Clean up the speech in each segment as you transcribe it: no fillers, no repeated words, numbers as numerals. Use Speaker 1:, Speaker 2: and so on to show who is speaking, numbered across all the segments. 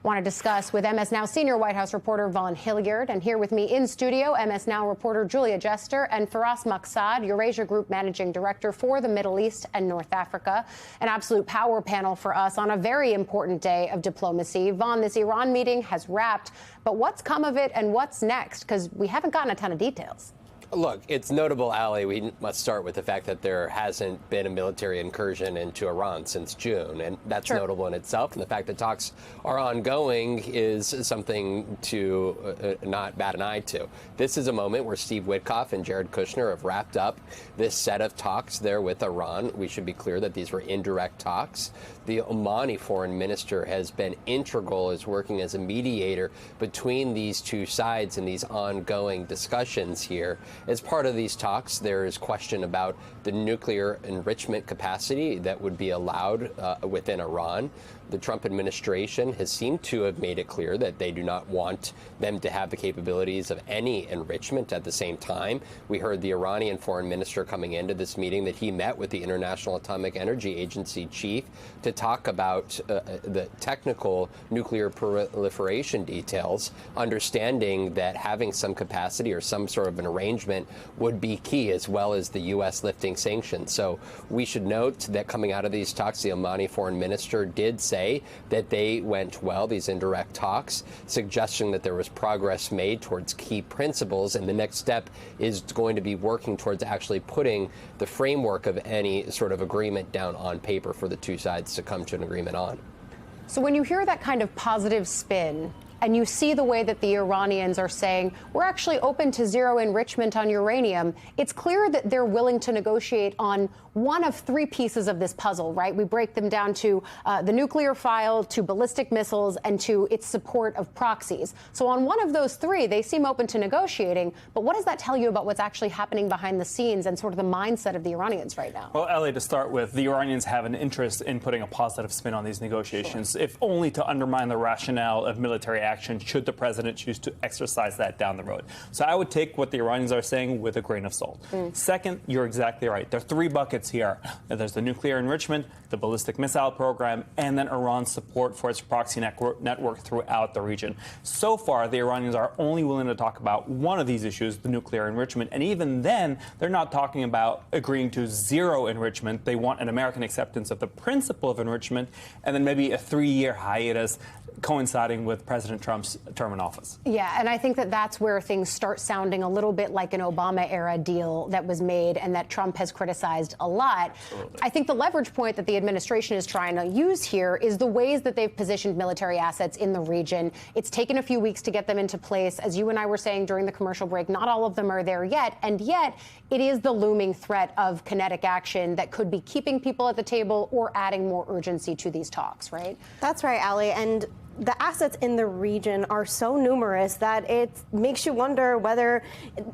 Speaker 1: want to discuss with MS Now senior White House reporter Vaughn Hilliard. And here with me in studio, MS Now reporter Julia Jester and Faraz Maqsaad, Eurasia Group Managing Director for the Middle East and North Africa. An absolute power panel for us on a very important day of diplomacy. Vaughn, this Iran meeting has wrapped, but what's come of it and what's next? Because we haven't gotten a ton of details.
Speaker 2: Look, it's notable, Ali, we must start with the fact that there hasn't been a military incursion into Iran since June, and that's notable in itself. And the fact that talks are ongoing is something to not bat an eye to. This is a moment where Steve Witkoff and Jared Kushner have wrapped up this set of talks there with Iran. We should be clear that these were indirect talks. The Omani foreign minister has been integral as working as a mediator between these two sides in these ongoing discussions here. As part of these talks, there is question about the nuclear enrichment capacity that would be allowed within Iran. The Trump administration has seemed to have made it clear that they do not want them to have the capabilities of any enrichment at the same time. We heard the Iranian foreign minister coming into this meeting that he met with the International Atomic Energy Agency chief to talk about the technical nuclear proliferation details, understanding that having some capacity or some sort of an arrangement would be key, as well as the U.S. lifting sanctions. So we should note that coming out of these talks, the Omani foreign minister did say that they went well, these indirect talks, suggesting that there was progress made towards key principles, and the next step is going to be working towards actually putting the framework of any sort of agreement down on paper for the two sides to come to an agreement on.
Speaker 1: So when you hear that kind of positive spin, and you see the way that the Iranians are saying, we're actually open to zero enrichment on uranium, it's clear that they're willing to negotiate on one of three pieces of this puzzle, right? We break them down to the nuclear file, to ballistic missiles, and to its support of proxies. So on one of those three, they seem open to negotiating. But what does that tell you about what's actually happening behind the scenes and sort of the mindset of the Iranians right now?
Speaker 3: Well, Ellie, to start with, the Iranians have an interest in putting a positive spin on these negotiations, if only to undermine the rationale of military action should the president choose to exercise that down the road. So I would take what the Iranians are saying with a grain of salt. Second, you're exactly right. There are three buckets here. There's the nuclear enrichment, the ballistic missile program, and then Iran's support for its proxy network throughout the region. So far, the Iranians are only willing to talk about one of these issues, the nuclear enrichment, and even then, they're not talking about agreeing to zero enrichment. They want an American acceptance of the principle of enrichment, and then maybe a 3-year hiatus coinciding with President Trump's term in office.
Speaker 1: Yeah, and I think that that's where things start sounding a little bit like an Obama-era deal that was made and that Trump has criticized a lot. Absolutely. I think the leverage point that the administration is trying to use here is the ways that they've positioned military assets in the region. It's taken a few weeks to get them into place. As you and I were saying during the commercial break, not all of them are there yet, and yet it is the looming threat of kinetic action that could be keeping people at the table or adding more urgency to these talks, right?
Speaker 4: That's right, Ali. And the assets in the region are so numerous that it makes you wonder whether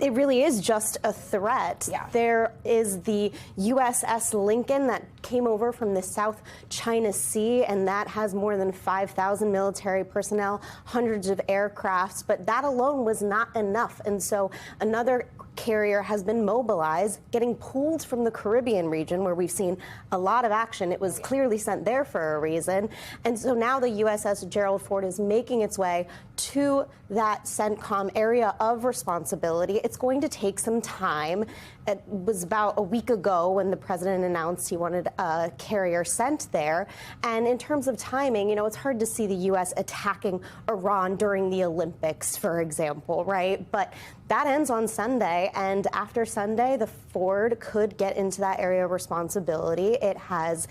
Speaker 4: it really is just a threat. Yeah. There is the USS Lincoln that came over from the South China Sea, and that has more than 5,000 military personnel, hundreds of aircrafts, but that alone was not enough. And so another carrier has been mobilized, getting pulled from the Caribbean region where we've seen a lot of action. It was clearly sent there for a reason. And so now the USS Gerald Ford is making its way to that CENTCOM area of responsibility. It's going to take some time. It was about a week ago when the president announced he wanted a carrier sent there. And in terms of timing, you know, it's hard to see the U.S. attacking Iran during the Olympics, for example, right? But that ends on Sunday, and after Sunday, the Ford could get into that area of responsibility. It has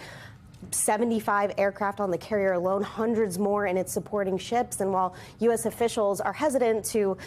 Speaker 4: 75 aircraft on the carrier alone, hundreds more in its supporting ships. And while U.S. officials are hesitant to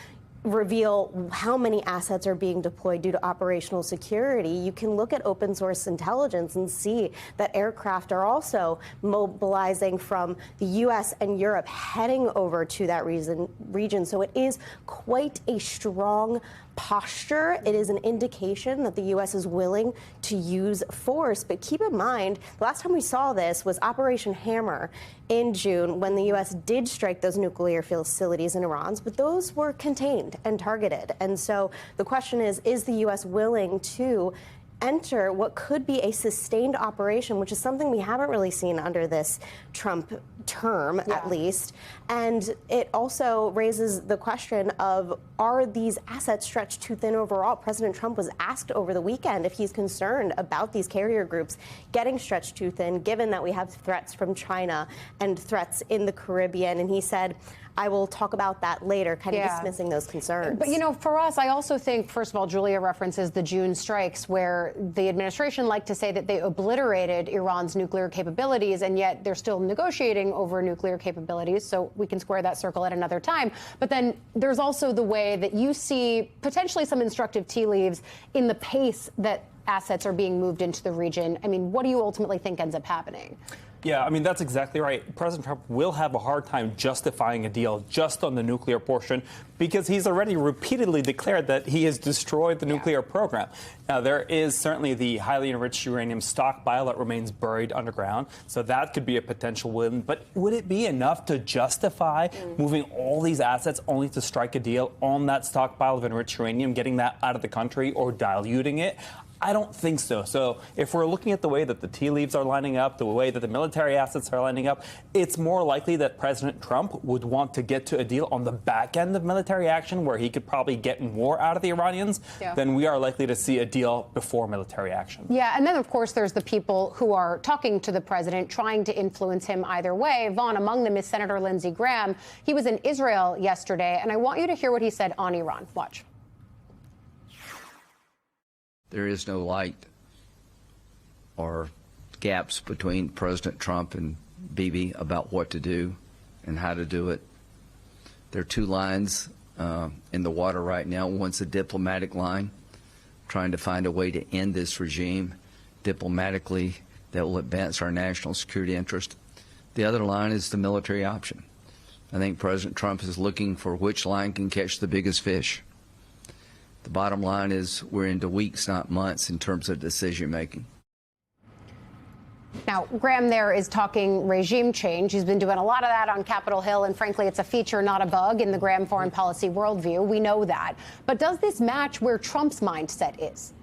Speaker 4: reveal how many assets are being deployed due to operational security, you can look at open source intelligence and see that aircraft are also mobilizing from the U.S. and Europe, heading over to that region. So it is quite a strong posture. It is an indication that the U.S. is willing to use force. But keep in mind, the last time we saw this was Operation Hammer in June, when the U.S. did strike those nuclear facilities in Iran, but those were contained and targeted. And so the question is the U.S. willing to enter what could be a sustained operation, which is something we haven't really seen under this Trump term, at least. And it also raises the question of, are these assets stretched too thin overall? President Trump was asked over the weekend if he's concerned about these carrier groups getting stretched too thin, given that we have threats from China and threats in the Caribbean. And he said, I will talk about that later, kind of dismissing those concerns.
Speaker 1: But, you know, for us, I also think, first of all, Julia references the June strikes, where the administration liked to say that they obliterated Iran's nuclear capabilities, and yet they're still negotiating over nuclear capabilities. So we can square that circle at another time. But then there's also the way that you see potentially some instructive tea leaves in the pace that assets are being moved into the region. I mean, what do you ultimately think ends up happening?
Speaker 3: Yeah, I mean, that's exactly right. President Trump will have a hard time justifying a deal just on the nuclear portion because he's already repeatedly declared that he has destroyed the nuclear program. Now, there is certainly the highly enriched uranium stockpile that remains buried underground, so that could be a potential win. But would it be enough to justify moving all these assets only to strike a deal on that stockpile of enriched uranium, getting that out of the country or diluting it? I don't think so. So if we're looking at the way that the tea leaves are lining up, the way that the military assets are lining up, it's more likely that President Trump would want to get to a deal on the back end of military action where he could probably get more out of the Iranians than we are likely to see a deal before military action.
Speaker 1: Yeah, and then, of course, there's the people who are talking to the president, trying to influence him either way. Vaughn, among them is Senator Lindsey Graham. He was in Israel yesterday, and I want you to hear what he said on Iran. Watch.
Speaker 5: There is no light or gaps between President Trump and Bibi about what to do and how to do it. There are two lines in the water right now. One's a diplomatic line, trying to find a way to end this regime diplomatically that will advance our national security interest. The other line is the military option. I think President Trump is looking for which line can catch the biggest fish. The bottom line is we're into weeks, not months, in terms of decision making.
Speaker 1: Now, Graham there is talking regime change. He's been doing a lot of that on Capitol Hill, and frankly, it's a feature, not a bug, in the Graham foreign policy worldview. We know that. But does this match where Trump's mindset is?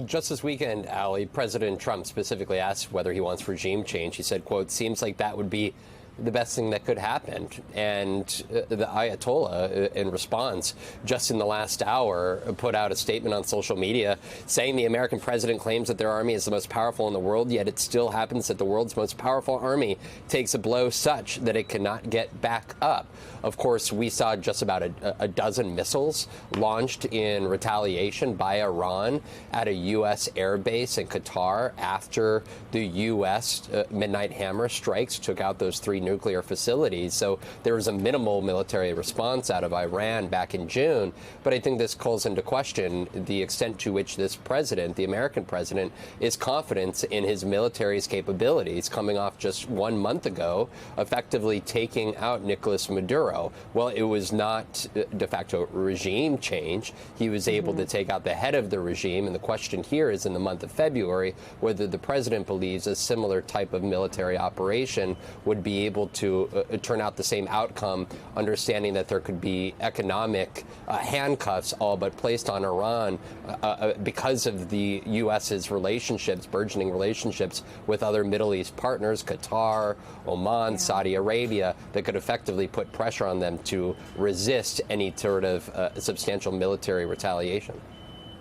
Speaker 2: Just this weekend, Ali, President Trump specifically asked whether he wants regime change. He said, quote, seems like that would be the best thing that could happen. And the Ayatollah, in response, just in the last hour, put out a statement on social media saying the American president claims that their army is the most powerful in the world, yet it still happens that the world's most powerful army takes a blow such that it cannot get back up. Of course, we saw just about a dozen missiles launched in retaliation by Iran at a U.S. airbase in Qatar after the U.S. Midnight Hammer strikes took out those three nuclear facilities. So there was a minimal military response out of Iran back in June. But I think this calls into question the extent to which this president, the American president, is confident in his military's capabilities, coming off just 1 month ago, effectively taking out Nicolas Maduro. Well, it was not de facto regime change. He was able to take out the head of the regime. And the question here is, in the month of February, whether the president believes a similar type of military operation would be able to turn out the same outcome, understanding that there could be economic handcuffs all but placed on Iran because of the U.S.'s relationships, burgeoning relationships with other Middle East partners, Qatar, Oman, Saudi Arabia, that could effectively put pressure on them to resist any sort of substantial military retaliation.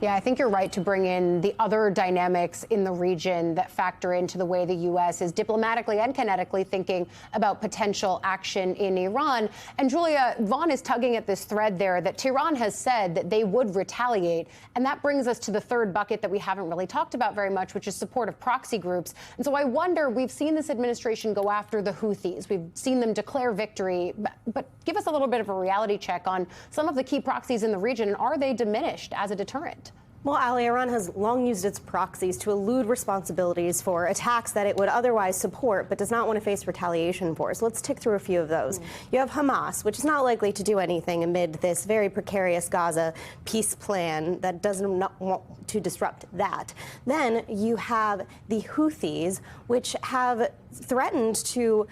Speaker 1: Yeah, I think you're right to bring in the other dynamics in the region that factor into the way the U.S. is diplomatically and kinetically thinking about potential action in Iran. And Julia, Vaughn is tugging at this thread there that Tehran has said that they would retaliate. And that brings us to the third bucket that we haven't really talked about very much, which is support of proxy groups. And so I wonder, we've seen this administration go after the Houthis. We've seen them declare victory. But give us a little bit of a reality check on some of the key proxies in the region. And are they diminished as a deterrent?
Speaker 4: Well, Ali, Iran has long used its proxies to elude responsibilities for attacks that it would otherwise support but does not want to face retaliation for. So let's tick through a few of those. You have Hamas, which is not likely to do anything amid this very precarious Gaza peace plan that doesn't want to disrupt that. Then you have the Houthis, which have threatened to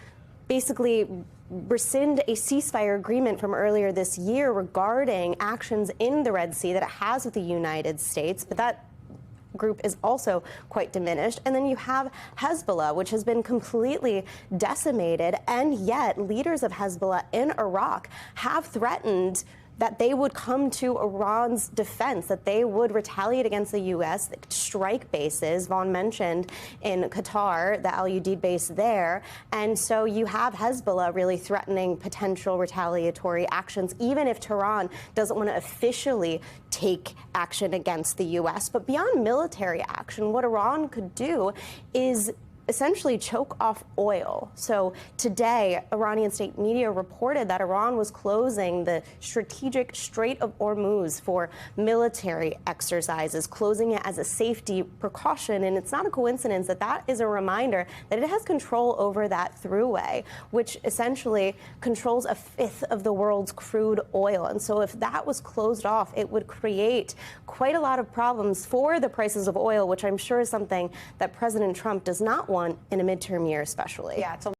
Speaker 4: basically rescind a ceasefire agreement from earlier this year regarding actions in the Red Sea that it has with the United States, but that group is also quite diminished. And then you have Hezbollah, which has been completely decimated, and yet leaders of Hezbollah in Iraq have threatened that they would come to Iran's defense, that they would retaliate against the U.S., strike bases. Vaughn mentioned in Qatar, the Al Udeid base there. And so you have Hezbollah really threatening potential retaliatory actions, even if Tehran doesn't want to officially take action against the U.S. But beyond military action, what Iran could do is essentially choke off oil. So today, Iranian state media reported that Iran was closing the strategic Strait of Hormuz for military exercises, closing it as a safety precaution. And it's not a coincidence that that is a reminder that it has control over that throughway, which essentially controls a fifth of the world's crude oil. And so if that was closed off, it would create quite a lot of problems for the prices of oil, which I'm sure is something that President Trump does not want in a midterm year especially.
Speaker 1: Yeah, it's